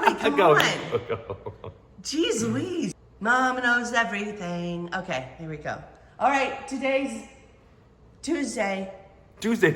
Joey, come Go. on. Jeez Louise. Mom knows everything. Okay, here we go. All right, today's Tuesday. Tuesday.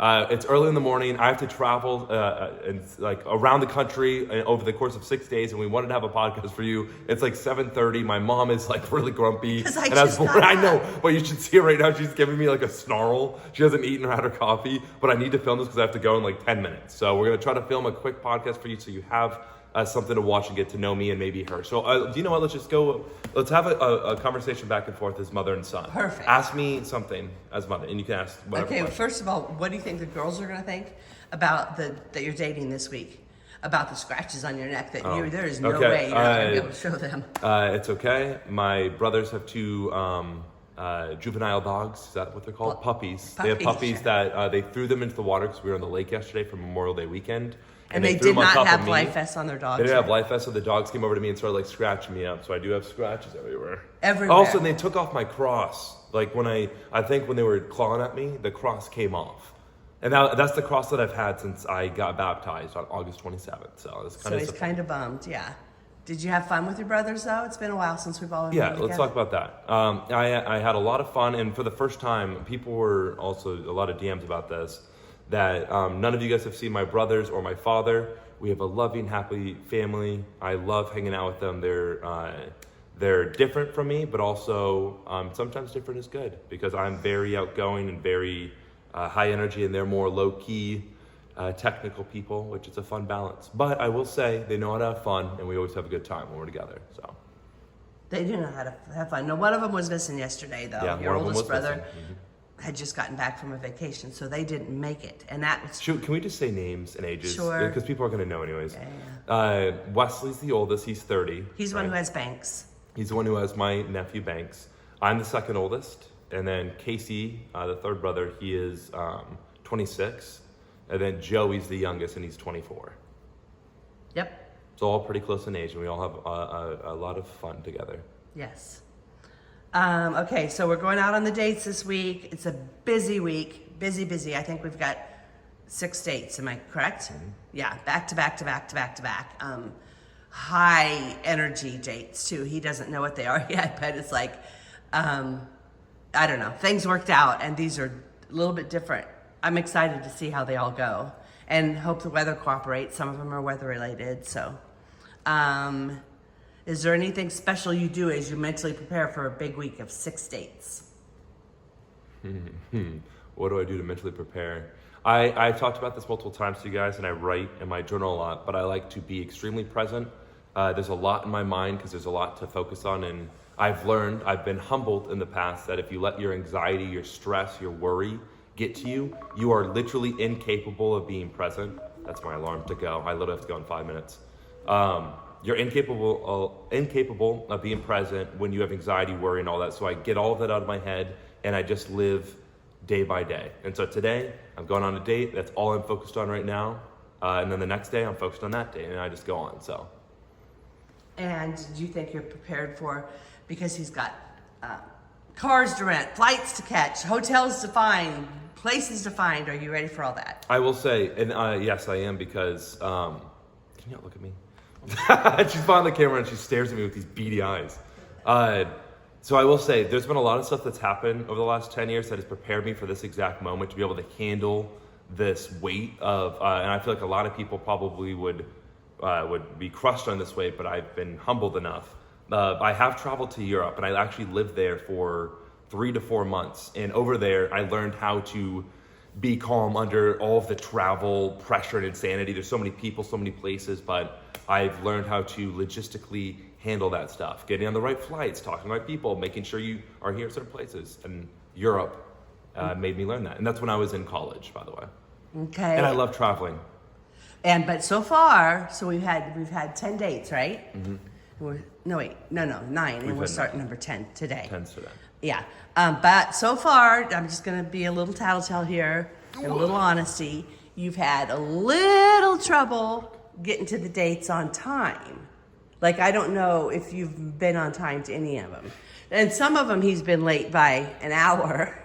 It's early in the morning. I have to travel and like around the country over the course of 6 days, and we wanted to have a podcast for you. It's like 7:30. My mom is like really grumpy. Because I know, but you should see her right now. She's giving me like a snarl. She hasn't eaten or had her coffee, but I need to film this because I have to go in like 10 minutes. So we're gonna try to film a quick podcast for you, so you have something to watch and get to know me and maybe her. So do you know what? Let's just go. Let's have a conversation back and forth as mother and son. Perfect. Ask me something as mother, and you can ask whatever. Okay, question. first of all, what do you think the girls are going to think about that you're dating this week? About the scratches on your neck that there is no way you're not going to be able to show them. It's okay. My brothers have two juvenile dogs. Is that what they're called? Puppies. They have puppies that they threw them into the water because we were on the lake yesterday for Memorial Day weekend. And they did not have life vests on their dogs. They didn't have life vests, so the dogs came over to me and started like scratching me up. So I do have scratches everywhere. Everywhere. Also, they took off my cross. Like when I think when they were clawing at me, the cross came off. And that's the cross that I've had since I got baptized on August 27th. So it's kind of. So he's kind of bummed, yeah. Did you have fun with your brothers though? It's been a while since we've all been together. Let's talk about that. I had a lot of fun, and for the first time, people were also a lot of DMs about this. That none of you guys have seen my brothers or my father. We have a loving, happy family. I love hanging out with them. They're different from me, but also sometimes different is good because I'm very outgoing and very high energy, and they're more low key, technical people, which is a fun balance. But I will say they know how to have fun, and we always have a good time when we're together. So they do know how to have fun. No, one of them was missing yesterday, though. Yeah, your oldest brother. Mm-hmm. Had just gotten back from a vacation, so they didn't make it, and that was. Shoot, can we just say names and ages? Sure. Because people are going to know anyways. Yeah. Wesley's the oldest. He's 30. He's the one who has Banks. He's the one who has my nephew Banks. I'm the second oldest, and then Casey, the third brother, he is 26, and then Joey's the youngest, and he's 24. Yep. So all pretty close in age, and we all have a lot of fun together. Yes. Okay, so we're going out on the dates this week. It's a busy week. Busy. I think we've got 6 dates. Am I correct? Mm-hmm. Yeah, back to back. High energy dates too. He doesn't know what they are yet, but it's like, I don't know. Things worked out, and these are a little bit different. I'm excited to see how they all go, and hope the weather cooperates. Some of them are weather related, so. Is there anything special you do as you mentally prepare for a big week of 6 dates? What do I do to mentally prepare? I've talked about this multiple times to you guys, and I write in my journal a lot, but I like to be extremely present. There's a lot in my mind because there's a lot to focus on, and I've been humbled in the past that if you let your anxiety, your stress, your worry get to you, you are literally incapable of being present. That's my alarm to go. I literally have to go in 5 minutes. You're incapable of being present when you have anxiety, worry, and all that. So I get all of that out of my head, and I just live day by day. And so today, I'm going on a date. That's all I'm focused on right now. And then the next day, I'm focused on that day, and I just go on. So. And do you think you're prepared for, because he's got cars to rent, flights to catch, hotels to find, places to find. Are you ready for all that? I will say, and yes, I am, because can you not look at me? She's behind the camera and she stares at me with these beady eyes. So I will say, there's been a lot of stuff that's happened over the last 10 years that has prepared me for this exact moment to be able to handle this weight of, and I feel like a lot of people probably would be crushed on this weight, but I've been humbled enough. I have traveled to Europe, and I actually lived there for 3 to 4 months. And over there, I learned how to be calm under all of the travel pressure and insanity. There's so many people, so many places, but I've learned how to logistically handle that stuff. Getting on the right flights, talking to the right people, making sure you are here at certain places. And Europe made me learn that. And that's when I was in college, by the way. Okay. And I love traveling. But so far, so we've had 10 dates, right? Mm-hmm. 9, and we're starting number 10 today. 10's today. Yeah, but so far, I'm just gonna be a little tattletale here, and a little honesty. You've had a little trouble getting to the dates on time. Like, I don't know if you've been on time to any of them. And some of them he's been late by an hour,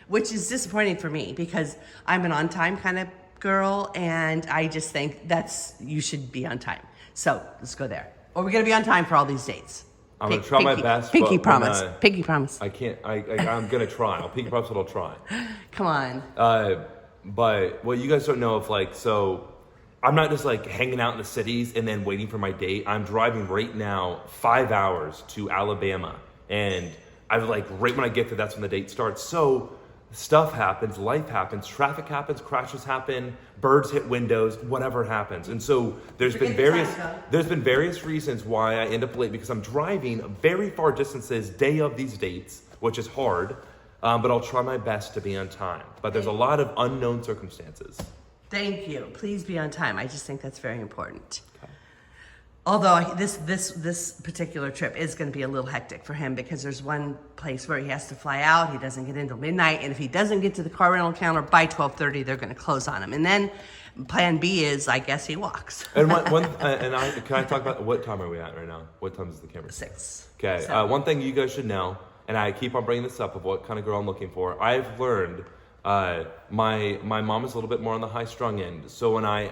which is disappointing for me because I'm an on-time kind of girl, and I just think you should be on time. So let's go there. Or we're gonna be on time for all these dates. I'm gonna try my best. Pinky but promise. Pinky promise. I can't. I'm gonna try. I'll pinky promise that I'll try. Come on. But what you guys don't know of, like, so I'm not just like hanging out in the cities and then waiting for my date. I'm driving right now 5 hours to Alabama, and I'm like right when I get there, that's when the date starts. So stuff happens, life happens, traffic happens, crashes happen, birds hit windows, whatever happens. And so there's been various reasons why I end up late, because I'm driving very far distances day of these dates, which is hard, but I'll try my best to be on time. But there's a lot of unknown circumstances. Thank you. Please be on time. I just think that's very important. Okay. Although this particular trip is going to be a little hectic for him, because there's one place where he has to fly out. He doesn't get in until midnight, and if he doesn't get to the car rental counter by 12:30, they're going to close on him. And then plan B is, I guess, he walks. And can I talk about what time are we at right now? What time is the camera? 6. Okay. One thing you guys should know, and I keep on bringing this up of what kind of girl I'm looking for. I've learned my mom is a little bit more on the high strung end. So when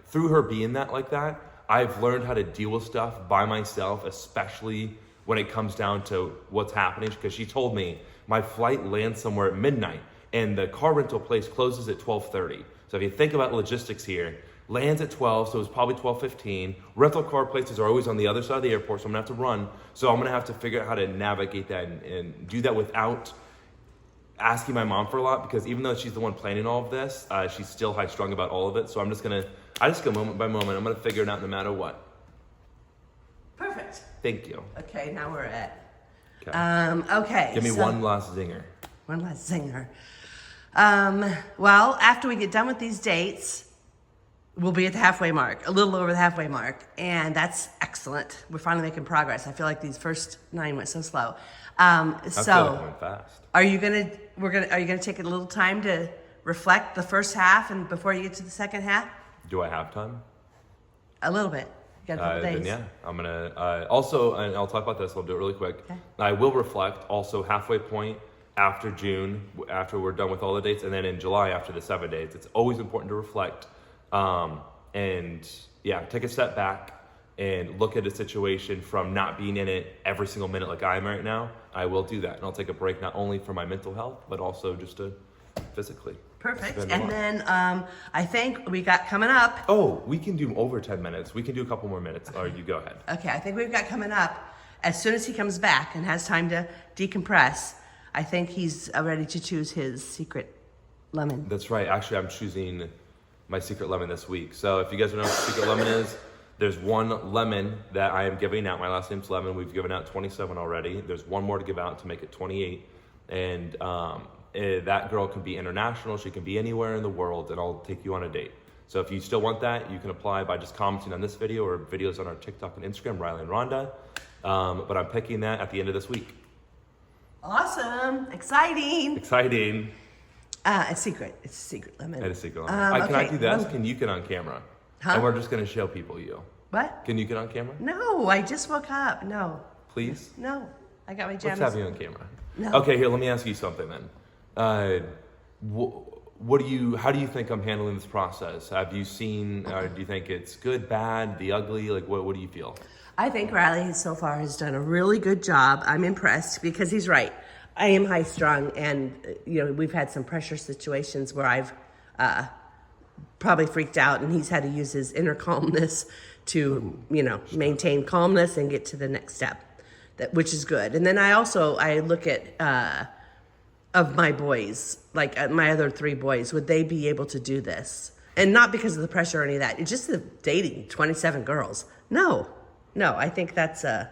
through her being like that, I've learned how to deal with stuff by myself, especially when it comes down to what's happening. Because she told me my flight lands somewhere at midnight and the car rental place closes at 12:30. So if you think about logistics here, lands at 12, so it's probably 12:15. Rental car places are always on the other side of the airport, so I'm gonna have to run. So I'm gonna have to figure out how to navigate that and do that without asking my mom for a lot, because even though she's the one planning all of this, she's still high strung about all of it. So I just go moment by moment. I'm gonna figure it out no matter what. Perfect. Thank you. Okay, now we're at. Okay. Okay. Give me one last zinger. One last zinger. Well, after we get done with these dates, we'll be at the halfway mark, a little over the halfway mark, and that's excellent. We're finally making progress. I feel like these first 9 went so slow. I feel like it went fast. Are you gonna take a little time to reflect the first half and before you get to the second half? Do I have time? A little bit. You got a couple days. Then yeah, I'm gonna also, and I'll talk about this. I'll do it really quick. Okay. I will reflect also halfway point after June, after we're done with all the dates, and then in July after the 7 dates. It's always important to reflect, and yeah, take a step back and look at a situation from not being in it every single minute like I am right now. I will do that, and I'll take a break not only for my mental health but also just to physically. Perfect. And then I think we got coming up. Oh, we can do over 10 minutes. We can do a couple more minutes. Or you go ahead. Okay, I think we've got coming up. As soon as he comes back and has time to decompress, I think he's ready to choose his secret lemon. That's right. Actually, I'm choosing my secret lemon this week. So if you guys don't know what secret lemon is, there's one lemon that I am giving out. My last name's Lemon. We've given out 27 already. There's one more to give out to make it 28. And that girl can be international. She can be anywhere in the world, and I'll take you on a date. So if you still want that, you can apply by just commenting on this video or videos on our TikTok and Instagram, Riley and Rhonda. But I'm picking that at the end of this week. Awesome. Exciting. Exciting. A secret. It's a secret lemon. It's a secret lemon. Can I do this? Oh. Can you get on camera? Huh? And we're just going to show people you. What? Can you get on camera? No, I just woke up. No. Please? No. I got my jammies. Let's have you on camera. No. Okay, here, let me ask you something then. How do you think I'm handling this process? Have you seen, or do you think it's good, bad, the ugly? Like, what do you feel? I think Riley so far has done a really good job. I'm impressed because he's right. I am high strung, and we've had some pressure situations where I've probably freaked out, and he's had to use his inner calmness to maintain calmness and get to the next step, which is good. And then I look at of my boys, like my other 3 boys, would they be able to do this? And not because of the pressure or any of that. It's just the dating 27 girls. No, I think that's a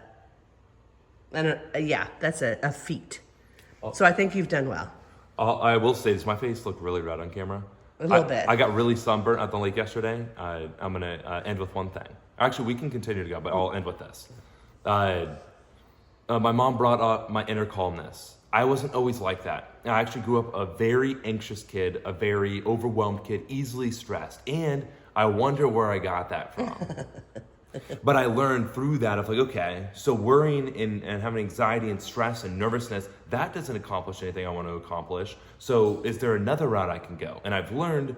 feat. So I think you've done well. I will say this, my face looked really red on camera. A little bit. I got really sunburnt at the lake yesterday. I'm going to end with one thing. Actually, we can continue to go, but I'll end with this. My mom brought up my inner calmness. I wasn't always like that. I actually grew up a very anxious kid, a very overwhelmed kid, easily stressed. And I wonder where I got that from. But I learned through that of like, okay, so worrying and having anxiety and stress and nervousness, that doesn't accomplish anything I want to accomplish. So is there another route I can go? And I've learned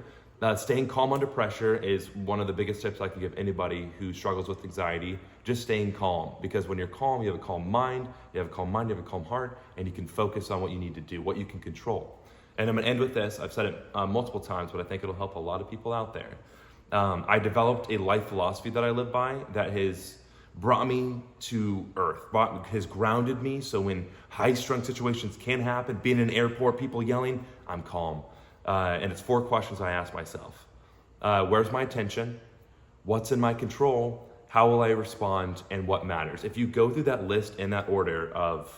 Staying calm under pressure is one of the biggest tips I can give anybody who struggles with anxiety. Just staying calm, because when you're calm, you have a calm mind, you have a calm heart, and you can focus on what you need to do, what you can control. And I'm gonna end with this. I've said it multiple times, but I think it'll help a lot of people out there. I developed a life philosophy that I live by that has brought me to earth, has grounded me. So when high-strung situations can happen, being in an airport, people yelling, I'm calm. And it's 4 questions I ask myself. Where's my attention? What's in my control? How will I respond? And what matters? If you go through that list in that order of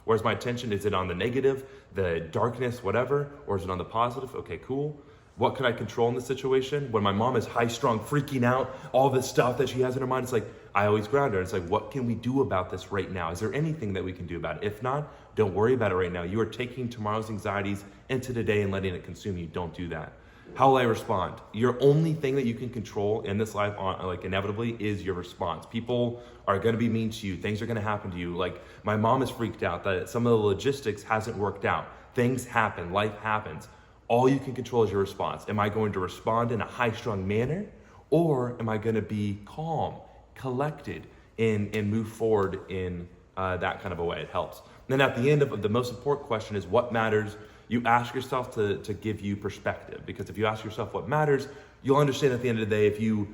where's my attention? Is it on the negative, the darkness, whatever? Or is it on the positive? Okay, cool. What can I control in this situation? When my mom is high-strung, freaking out, all this stuff that she has in her mind, it's like, I always ground her. It's like, what can we do about this right now? Is there anything that we can do about it? If not, don't worry about it right now. You are taking tomorrow's anxieties into today and letting it consume you. Don't do that. How will I respond? Your only thing that you can control in this life, like inevitably, is your response. People are going to be mean to you. Things are going to happen to you. Like my mom is freaked out that some of the logistics hasn't worked out. Things happen. Life happens. All you can control is your response. Am I going to respond in a high-strung manner, or am I going to be calm, collected, and move forward in that kind of a way? It helps. And then at the end of the most important question is what matters. You ask yourself to give you perspective, because if you ask yourself what matters, you'll understand at the end of the day if you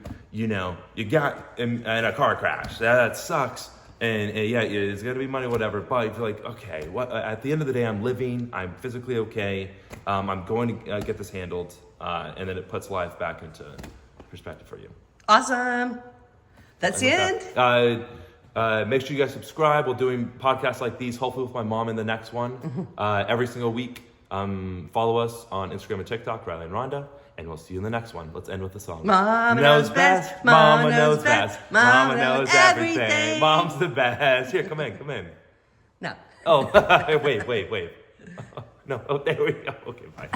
got in a car crash, that sucks, and yeah, it's gonna be money, whatever. But if you're like, okay, what? At the end of the day, I'm living, I'm physically okay, I'm going to get this handled, and then it puts life back into perspective for you. Awesome. That's the end. Make sure you guys subscribe. We're doing podcasts like these, hopefully with my mom in the next one, every single week. Follow us on Instagram and TikTok, Riley and Rhonda, and we'll see you in the next one. Let's end with a song. Mama knows best. Mama knows best. Mama knows everything. Mom's the best. Here, come in. No. Oh, wait. No, oh, there we go. Okay, bye.